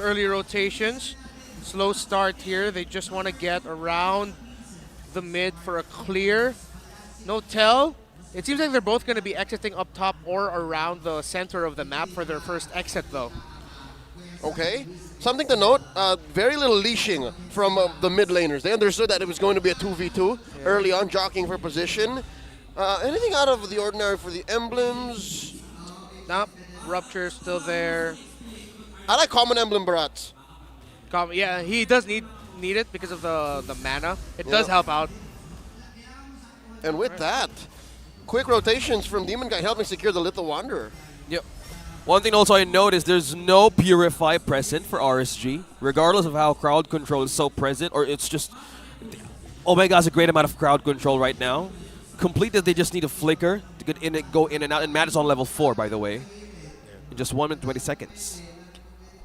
early rotations. Slow start here. They just want to get around the mid for a clear. No tell. It seems like they're both going to be exiting up top or around the center of the map for their first exit, though. Okay. Something to note, very little leashing from the mid laners. They understood that it was going to be a 2v2 early on, jockeying for position. Anything out of the ordinary for the emblems? Nope. Rupture still there. I like common emblem Barats. Yeah, he does need it because of the mana. It does help out. And with that, quick rotations from Demon Guy helping secure the Little Wanderer. Yep. One thing also I noticed, there's no Purify present for RSG, regardless of how crowd control is so present, or it's just Omega has a great amount of crowd control right now. Completed, they just need a flicker to get in and go in and out, and Matt is on level 4, by the way, in just 1 minute 20 seconds.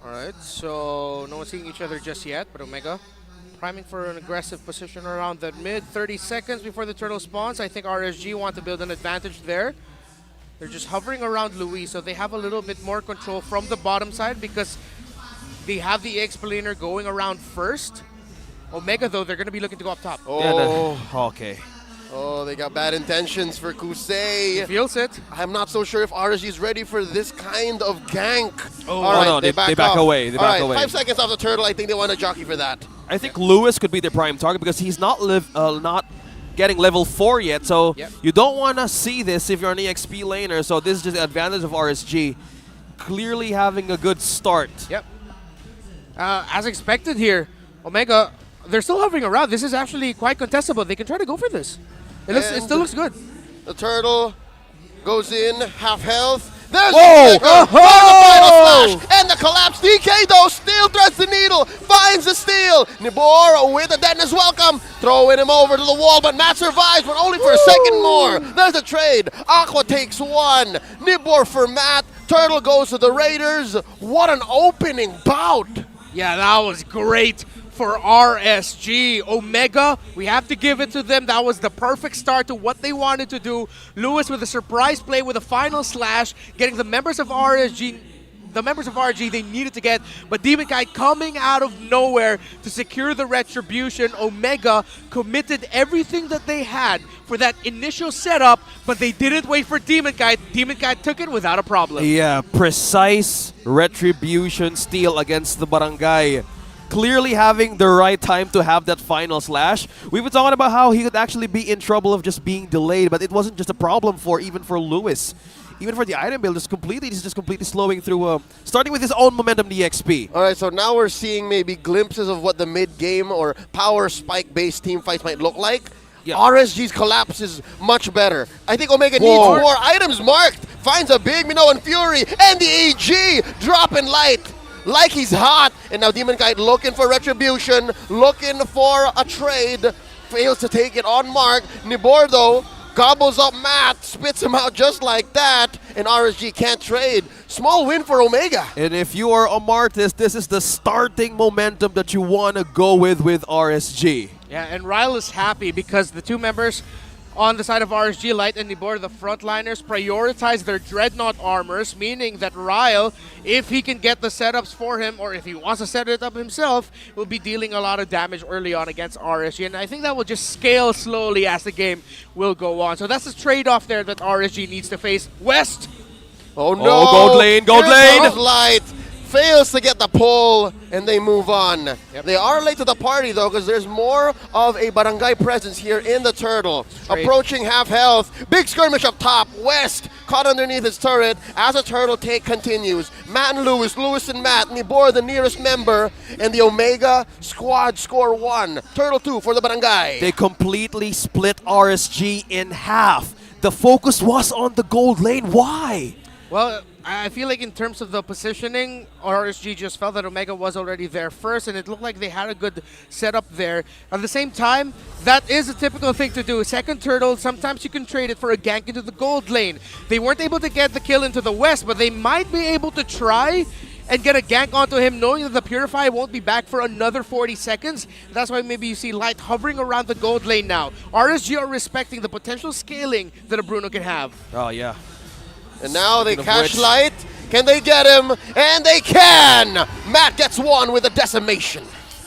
Alright, so no one's seeing each other just yet, but Omega priming for an aggressive position around the mid. 30 seconds before the turtle spawns. I think RSG want to build an advantage there. They're just hovering around Luis, so they have a little bit more control from the bottom side because they have the explainer going around first. Omega, though, they're going to be looking to go up top. Oh, Yeah, okay. oh, they got bad intentions for Kusei. Feels it. I'm not so sure if RSG is ready for this kind of gank. Oh, All right, no, they back off. away. They All back right, away. 5 seconds off the turtle. I think they want to jockey for that. I think Lewis could be their prime target because he's not getting level 4 yet, so you don't want to see this if you're an EXP laner, so this is just the advantage of RSG. Clearly having a good start. Yep. As expected here, Omega, they're still hovering around. This is actually quite contestable. They can try to go for this. It still looks good. The turtle goes in, half health. There's Whoa! the final flash, and the collapse. DK though still threads the needle, finds the steal. Nibor with a deadness welcome, throwing him over to the wall, but Matt survives, but only for a second more. There's a trade. Aqua takes one. Nibor for Matt. Turtle goes to the Raiders. What an opening bout! Yeah, that was great for RSG. Omega, we have to give it to them. That was the perfect start to what they wanted to do. Lewis with a surprise play with a final slash, getting the members of RSG they needed to get, but Demon Guy coming out of nowhere to secure the retribution. Omega committed everything that they had for that initial setup, but they didn't wait for Demon Guy. Demon Guy took it without a problem. Yeah, precise retribution steal against the Barangay. Clearly having the right time to have that final slash. We've been talking about how he could actually be in trouble of just being delayed, but it wasn't just a problem even for Lewis. Even for the item build, he's just completely slowing through, starting with his own momentum DXP. All right, so now we're seeing maybe glimpses of what the mid-game or power spike-based team fights might look like. Yeah. RSG's collapse is much better. I think Omega needs more items marked. Finds a big Minoan Fury, and the EG dropping light. Like he's hot, and now Demon Kite looking for retribution, looking for a trade, fails to take it on mark. Nibor though gobbles up Matt, spits him out just like that, and RSG can't trade. Small win for Omega. And if you are a Martis, this is the starting momentum that you want to go with RSG. Yeah, and Ryle is happy because the two members on the side of RSG, Light and Nibor, the frontliners, prioritize their Dreadnought armors, meaning that Ryle, if he can get the setups for him, or if he wants to set it up himself, will be dealing a lot of damage early on against RSG. And I think that will just scale slowly as the game will go on. So that's the trade-off there that RSG needs to face. West! Oh no! Oh, gold lane, gold Here lane! comes Light. Fails to get the pull, and they move on. Yep. They are late to the party, though, because there's more of a barangay presence here in the turtle. Straight. Approaching half health. Big skirmish up top. West caught underneath his turret as the turtle take continues. Matt and Lewis and Matt. Nibor, the nearest member, and the Omega squad score 1. Turtle 2 for the barangay. They completely split RSG in half. The focus was on the gold lane. Why? Well, I feel like in terms of the positioning, RSG just felt that Omega was already there first, and it looked like they had a good setup there. At the same time, that is a typical thing to do. Second turtle, sometimes you can trade it for a gank into the gold lane. They weren't able to get the kill into the west, but they might be able to try and get a gank onto him, knowing that the Purify won't be back for another 40 seconds. That's why maybe you see Light hovering around the gold lane now. RSG are respecting the potential scaling that a Bruno can have. Oh, yeah. And now they Speaking of catch which- Light. Can they get him? And they can! Matt gets one with a decimation.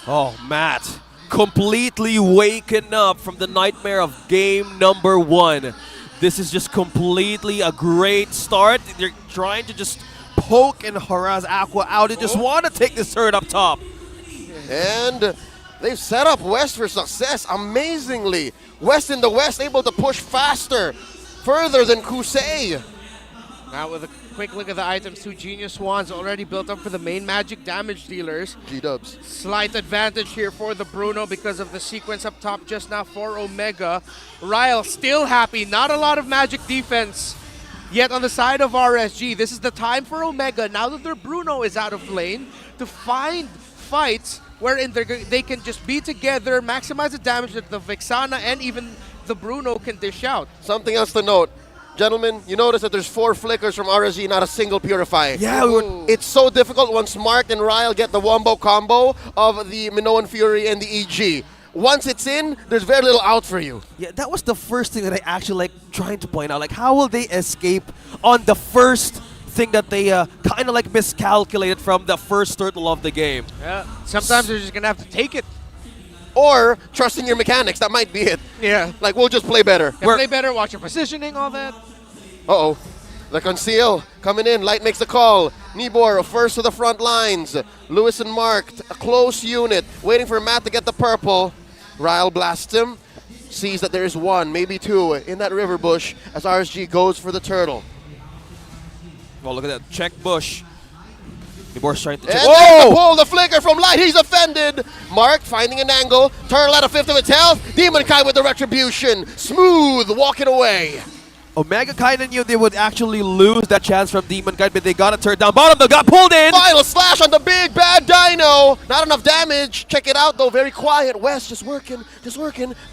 Oh, Matt, completely waken up from the nightmare of game number 1. This is just completely a great start. They're trying to just poke and harass Aqua out. They just want to take this turret up top. And they've set up West for success amazingly. West in the West able to push faster, further than Kusei. Now with a quick look at the items, 2 Genius Wands already built up for the main magic damage dealers. G-dubs. Slight advantage here for the Bruno because of the sequence up top just now for Omega. Ryle still happy, not a lot of magic defense. Yet on the side of RSG, this is the time for Omega, now that their Bruno is out of lane, to find fights wherein they can just be together, maximize the damage that the Vexana and even the Bruno can dish out. Something else to note. Gentlemen, you notice that there's 4 flickers from RSG, not a single Purify. Yeah, it's so difficult once Mark and Ryle get the wombo combo of the Minoan Fury and the EG. Once it's in, there's very little out for you. Yeah, that was the first thing that I actually trying to point out. Like, how will they escape on the first thing that they kind of miscalculated from the first turtle of the game? Yeah, sometimes they're just gonna have to take it. Or trusting your mechanics, that might be it. Yeah. Like, we'll just play better. Play better, watch your positioning, all that. Uh-oh. The conceal coming in. Light makes the call. Nibor first to the front lines. Lewis and Mark, a close unit, waiting for Matt to get the purple. Ryle blasts him. Sees that there is 1, maybe 2 in that river bush as RSG goes for the turtle. Oh, look at that. Check bush. Nibor's trying to And check. there's the pull, the flicker from Light. He's offended. Mark finding an angle. Turtle at a 5th of its health. Demon Kai with the retribution. Smooth walking away. Omega kinda knew they would actually lose that chance from Demon Kite, but they got a turret down bottom. They got pulled in. Final slash on the big bad dino. Not enough damage. Check it out though, very quiet. West just working,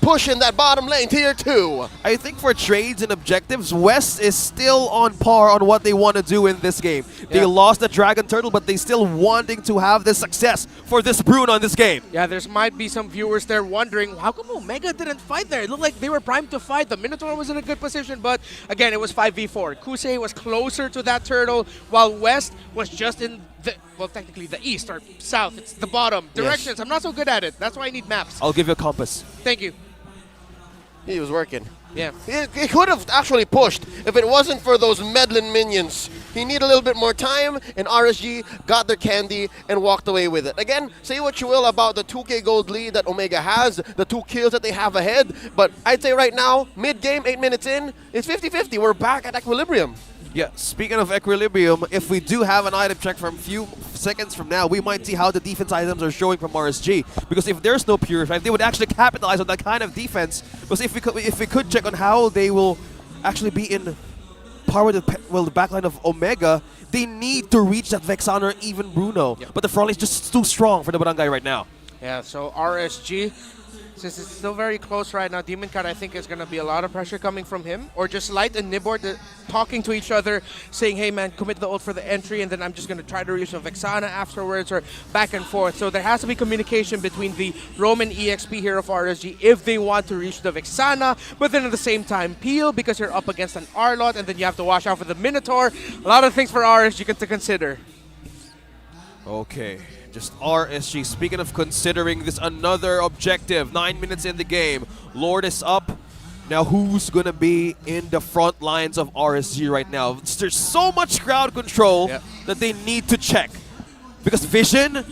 pushing that bottom lane, tier 2. I think for trades and objectives, West is still on par on what they want to do in this game. They lost the Dragon Turtle, but they still wanting to have this success for this Bruno in this game. Yeah, there might be some viewers there wondering, how come Omega didn't fight there? It looked like they were primed to fight. The Minotaur was in a good position, but again, it was 5v4. Kusei was closer to that turtle, while West was just in the, well, technically the east or south. It's the bottom. Directions, Yes. I'm not so good at it. That's why I need maps. I'll give you a compass. Thank you. He was working. Yeah. He could have actually pushed if it wasn't for those meddling minions. He needed a little bit more time, and RSG got their candy and walked away with it. Again, say what you will about the 2K gold lead that Omega has, the 2 kills that they have ahead, but I'd say right now, mid-game, 8 minutes in, it's 50-50. We're back at equilibrium. Yeah, speaking of equilibrium, if we do have an item check from a few seconds from now, we might see how the defense items are showing from RSG. Because if there's no Purify, they would actually capitalize on that kind of defense. Because if we could check on how they will actually be in par with the backline of Omega, they need to reach that Vexana or even Bruno. Yep. But the front line is just too strong for the Barangay right now. Yeah, so RSG, since it's still very close right now, Demon Cat, I think, is going to be a lot of pressure coming from him. Or just Light and Nibor talking to each other, saying, hey man, commit the ult for the entry, and then I'm just going to try to reach a Vexana afterwards, or back and forth. So there has to be communication between the Roman EXP here of RSG if they want to reach the Vexana, but then at the same time, Peel, because you're up against an Arlot, and then you have to watch out for the Minotaur. A lot of things for RSG to consider. Okay, just RSG. Speaking of considering this another objective, 9 minutes in the game. Lord is up. Now who's going to be in the front lines of RSG right now? There's so much crowd control that they need to check. Because Vision,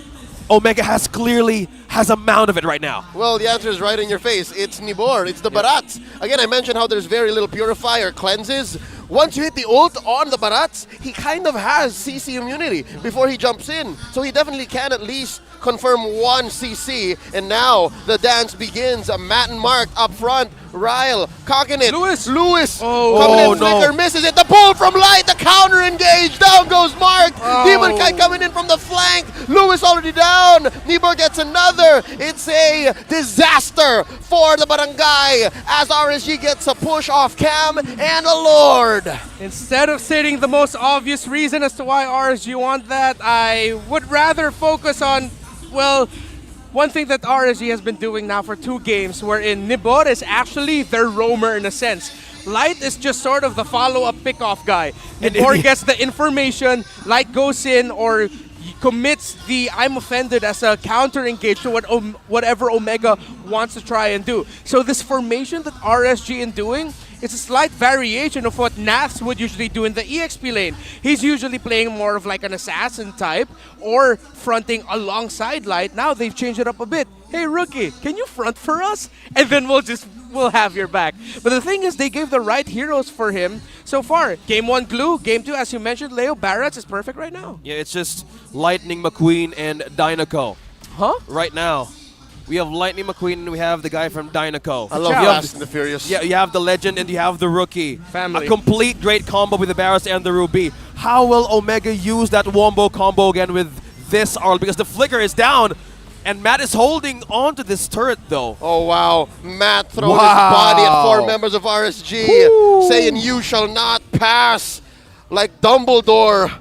Omega clearly has amount of it right now. Well, the answer is right in your face. It's Nibor. It's the Barats. Again, I mentioned how there's very little Purify or cleanses. Once you hit the ult on the Barats, he kind of has CC immunity before he jumps in. So he definitely can at least confirm 1 CC. And now the dance begins. Matt and Mark up front. Ryle cocking it. Lewis. Coming in, Flicker misses it. The pull from Light. The counter engage. Down goes Mark. Demon Kite coming in from the flank. Lewis already down. Nibor gets another. It's a disaster for the Barangay as RSG gets a push off cam and a Lord. Instead of stating the most obvious reason as to why RSG want that, I would rather focus on, well, one thing that RSG has been doing now for 2 games, wherein Nibor is actually their roamer in a sense. Light is just sort of the follow-up pick-off guy. And Or if- gets the information, Light goes in or commits the I'm offended as a counter engage to whatever Omega wants to try and do. So this formation that RSG is doing, it's a slight variation of what Naths would usually do in the EXP lane. He's usually playing more of like an assassin type or fronting alongside Light. Now they've changed it up a bit. Hey rookie, can you front for us? And then we'll have your back. But the thing is, they gave the right heroes for him so far. Game 1 Glue, Game 2, as you mentioned, Leo Barrats is perfect right now. Yeah, it's just Lightning McQueen and Dynaco. Huh? Right now, we have Lightning McQueen and we have the guy from Dynaco. I love Ciao. Fast and the Furious. Yeah, you have the legend and you have the rookie. Family. A complete great combo with the Barras and the Ruby. How will Omega use that wombo combo again with this Arl? Because the flicker is down and Matt is holding on to this turret though. Oh wow, Matt throwing his Wow. body at 4 members of RSG, saying you shall not pass, like Dumbledore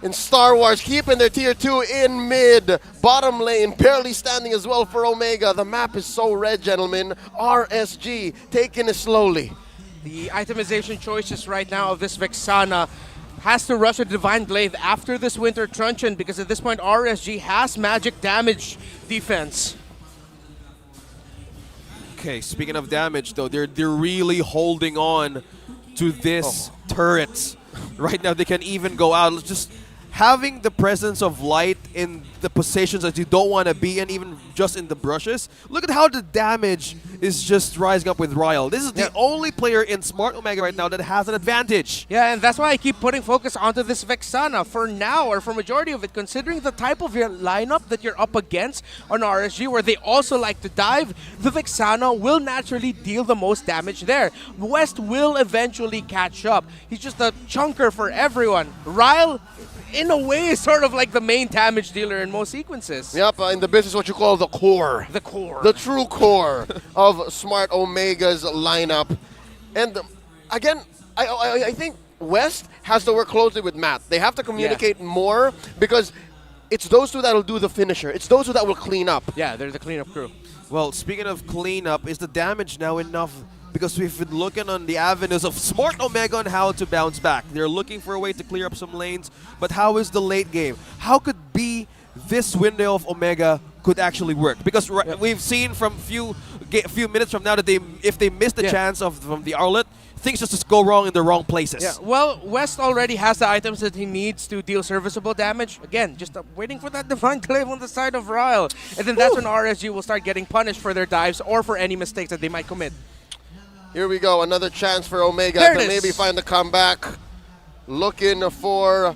in Star Wars, keeping their tier 2 in mid. Bottom lane, barely standing as well for Omega. The map is so red, gentlemen. RSG taking it slowly. The itemization choices right now of this Vexana has to rush a Divine Glaive after this Winter Truncheon because at this point RSG has magic damage defense. Okay, speaking of damage though, they're really holding on to this turret. Right now they can even go out. Just having the presence of Light in the positions that you don't want to be in, even just in the brushes. Look at how the damage is just rising up with Ryle. This is the only player in Smart Omega right now that has an advantage. Yeah, and that's why I keep putting focus onto this Vexana for now, or for majority of it, considering the type of your lineup that you're up against on RSG, where they also like to dive. The Vexana will naturally deal the most damage there. West will eventually catch up. He's just a chunker for everyone. Ryle, in a way, is sort of like the main damage dealer in most sequences. Yep, in the business, what you call the core. The core. The true core of Smart Omega's lineup. And again, I think West has to work closely with Matt. They have to communicate more because it's those two that will do the finisher. It's those two that will clean up. Yeah, they're the cleanup crew. Well, speaking of cleanup, is the damage now enough? Because we've been looking on the avenues of Smart Omega on how to bounce back. They're looking for a way to clear up some lanes, but how is the late game? How could be this window of Omega could actually work? Because we've seen from few minutes from now that if they miss the chance from the Arlet, things just go wrong in the wrong places. Yeah, well, West already has the items that he needs to deal serviceable damage. Again, just waiting for that Divine Glaive on the side of Ryle. And then that's when RSG will start getting punished for their dives or for any mistakes that they might commit. Here we go, another chance for Omega There to it is. maybe find the comeback. Looking for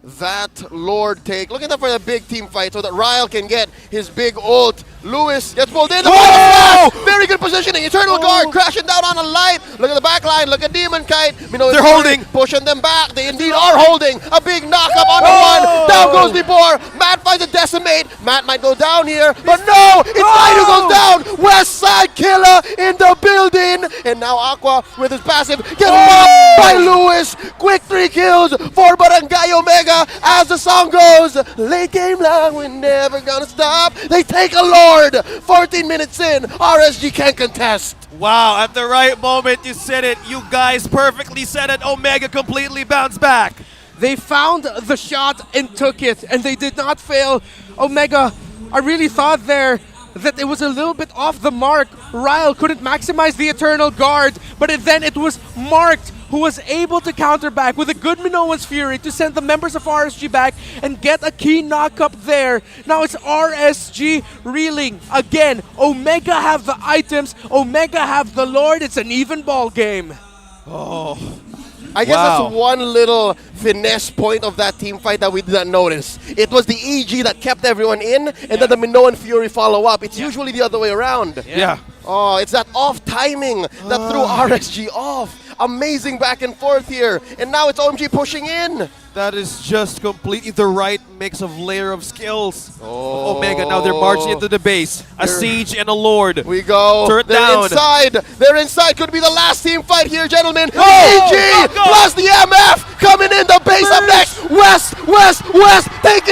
that Lord take. Looking for a big team fight so that Ryle can get his big ult. Lewis gets pulled in. The final flash! Very good positioning. Eternal Guard crashing down on a light. Look at the back line. Look at Demon Kite. They're holding. Pushing them back. They indeed are holding. A big knockup on the one. Down goes Debor. Matt finds a decimate. Matt might go down here. But no! It's Light who goes down. West Side Killer in the building. And now Aqua with his passive gets popped by Lewis. Quick 3 kills for Barangay Omega as the song goes. Late game long, we're never gonna stop. They take a Lord. 14 minutes in, RSG can't contest. Wow, at the right moment you said it. You guys perfectly said it. Omega completely bounced back. They found the shot and took it, and they did not fail. Omega, I really thought there that it was a little bit off the mark. Ryle couldn't maximize the Eternal Guard, but then it was Marked who was able to counter back with a good Minoan's Fury to send the members of RSG back and get a key knock-up there. Now it's RSG reeling. Again, Omega have the items, Omega have the Lord. It's an even ball game. I guess Wow. that's one little finesse point of that team fight that we did not notice. It was the EG that kept everyone in, and then the Minoan Fury follow up. It's usually the other way around. Yeah. Oh, it's that off timing that threw RSG off. Amazing back and forth here. And now it's OMG pushing in. That is just completely the right mix of layer of skills. Omega, now they're marching into the base. A siege and a lord. We go. Turret They're down. inside. They're inside. Could be the last team fight here, gentlemen. Go! EG Go, go! plus the MF coming in. The base up next. West, taking